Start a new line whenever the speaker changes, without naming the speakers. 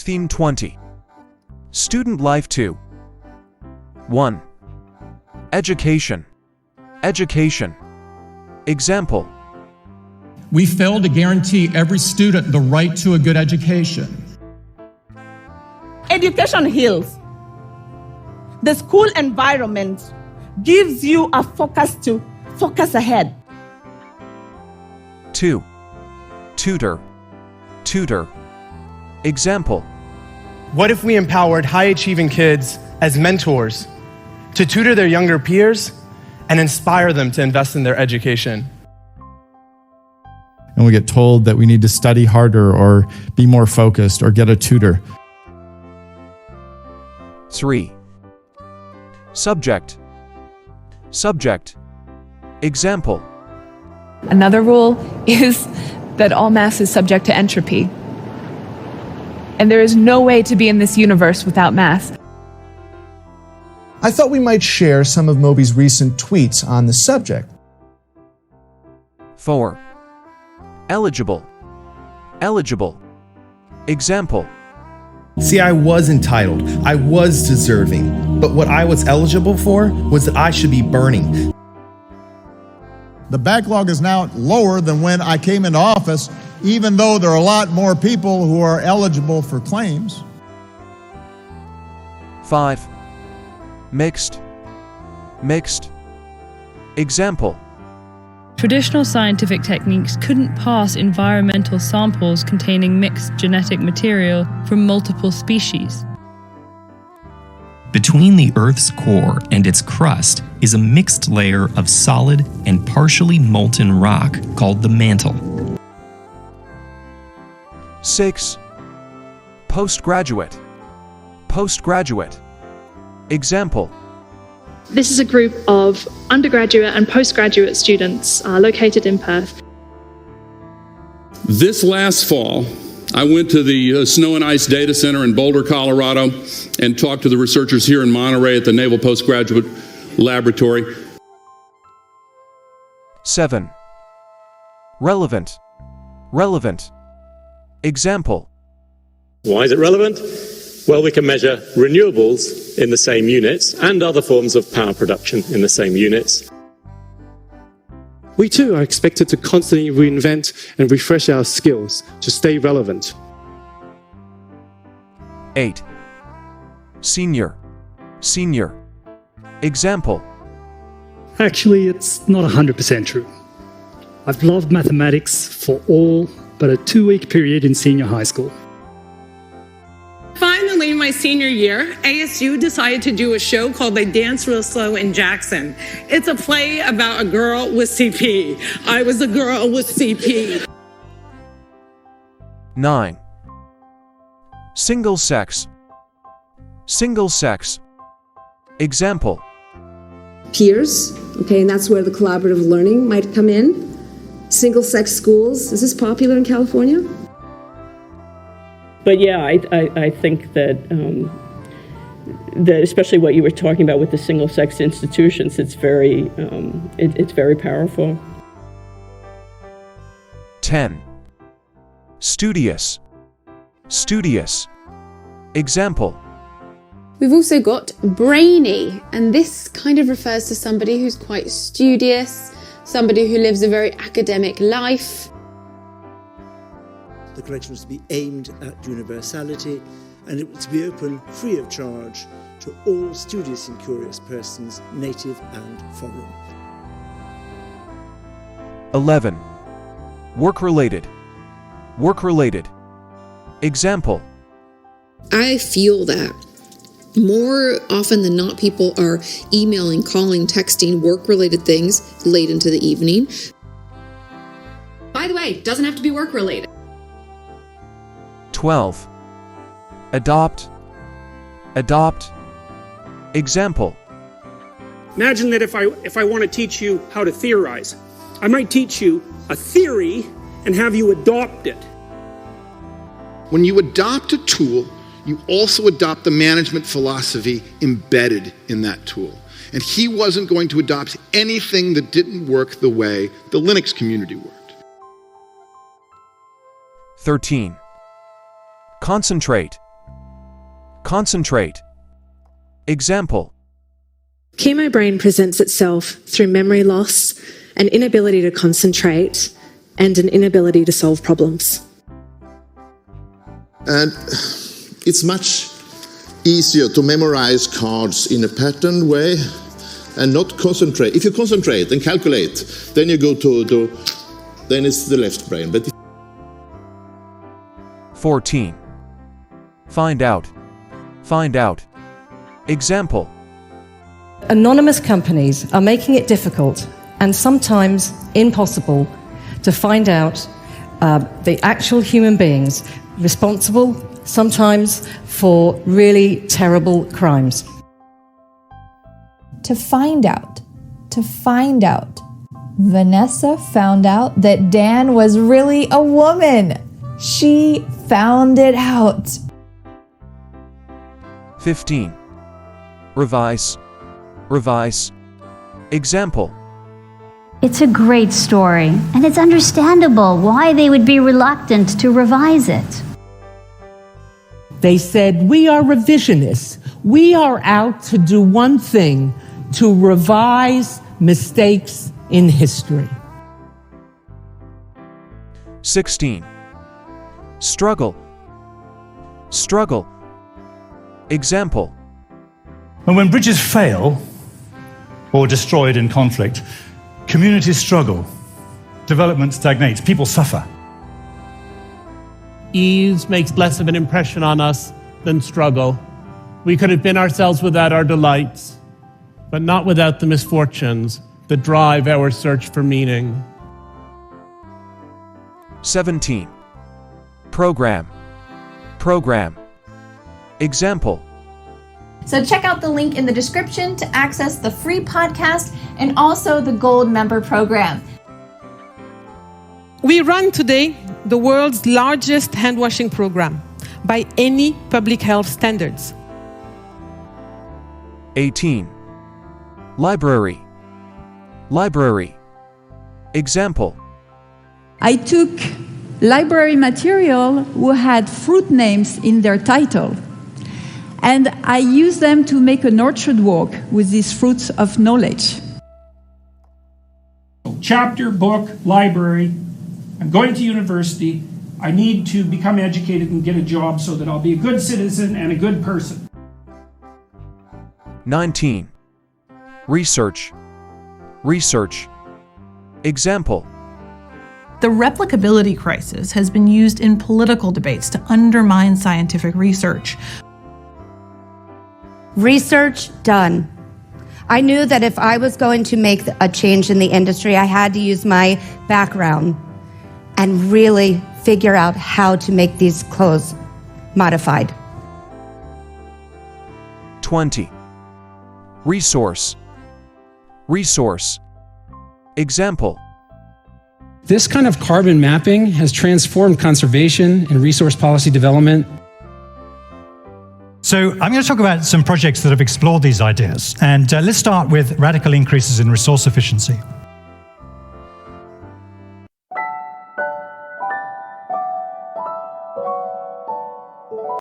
1620. Student Life 2. 1. Education. Education. Example.
We fail to guarantee every student the right to a good education.
Education heals. The school environment gives you a focus to focus ahead.
2. Tutor. Tutor. Example.
What if we empowered high-achieving kids as mentors to tutor their younger peers and inspire them to invest in their education?
And we get told that we need to study harder or be more focused or get a tutor.
3. Subject. Subject. Example.
Another rule is that all mass is subject to entropy. And there is no way to be in this universe without mass.
I thought we might share some of Moby's recent tweets on the subject.
4. Eligible. Eligible. Example.
See, I was entitled, I was deserving, but what I was eligible for was that I should be burning.
The backlog is now lower than when I came into office, even though there are a lot more people who are eligible for claims.
5. Mixed. Mixed. Example.
Traditional scientific techniques couldn't pass environmental samples containing mixed genetic material from multiple species.
Between the Earth's core and its crust is a mixed layer of solid and partially molten rock called the mantle.
6. Postgraduate. Postgraduate. Example.
This is a group of undergraduate and postgraduate students located in Perth.
This last fall, I went to the Snow and Ice Data Center in Boulder, Colorado, and talked to the researchers here in Monterey at the Naval Postgraduate Laboratory.
7. Relevant. Relevant. Example.
Why is it relevant? Well, we can measure renewables in the same units and other forms of power production in the same units.
We too are expected to constantly reinvent and refresh our skills to stay relevant.
8. Senior. Senior. Example.
Actually, it's not 100% true. I've loved mathematics for all but a 2-week period in senior high school.
Finally, my senior year, ASU decided to do a show called They Dance Real Slow in Jackson. It's a play about a girl with CP. I was a girl with CP.
9. Single sex. Single sex. Example.
Peers, okay, and that's where the collaborative learning might come in. Single-sex schools, is this popular in California?
But yeah, I think that that especially what you were talking about with the single-sex institutions, it's very powerful.
10. Studious. Studious. Example.
We've also got brainy, and this kind of refers to somebody who's quite studious, somebody who lives a very academic life.
The collection was to be aimed at universality, and it was to be open free of charge to all studious and curious persons, native and foreign.
11. Work-related. Work-related. Example.
I feel that more often than not, people are emailing, calling, texting, work-related things late into the evening.
By the way, doesn't have to be work-related.
12. Adopt. Adopt. Example.
Imagine that if I want to teach you how to theorize, I might teach you a theory and have you adopt it.
When you adopt a tool, you also adopt the management philosophy embedded in that tool. And he wasn't going to adopt anything that didn't work the way the Linux community worked.
13. Concentrate. Concentrate. Example.
Chemo brain presents itself through memory loss, an inability to concentrate, and an inability to solve problems.
And it's much easier to memorize cards in a patterned way and not concentrate. If you concentrate and calculate, then you go then it's the left brain. But
14. Find out. Find out. Example.
Anonymous companies are making it difficult and sometimes impossible to find out the actual human beings responsible, sometimes for really terrible crimes.
To find out. To find out. Vanessa found out that Dan was really a woman. She found it out.
15. Revise. Revise. Example.
It's a great story, and it's understandable why they would be reluctant to revise it.
They said, we are revisionists. We are out to do one thing, to revise mistakes in history.
16. Struggle. Struggle. Example.
And when bridges fail or are destroyed in conflict, communities struggle, development stagnates, people suffer.
Ease makes less of an impression on us than struggle. We could have been ourselves without our delights, but not without the misfortunes that drive our search for meaning.
17. Program. Program. Example.
So check out the link in the description to access the free podcast and also the Gold member program.
We run today the world's largest hand washing program by any public health standards.
18. Library. Library. Example.
I took library material who had fruit names in their title, and I used them to make an orchard walk with these fruits of knowledge.
Chapter, book, library. I'm going to university. I need to become educated and get a job so that I'll be a good citizen and a good person.
19. Research. Research. Example.
The replicability crisis has been used in political debates to undermine scientific research.
Research done. I knew that if I was going to make a change in the industry, I had to use my background and really figure out how to make these clothes modified.
20. Resource. Resource. Example.
This kind of carbon mapping has transformed conservation and resource policy development.
So I'm going to talk about some projects that have explored these ideas. And let's start with radical increases in resource efficiency.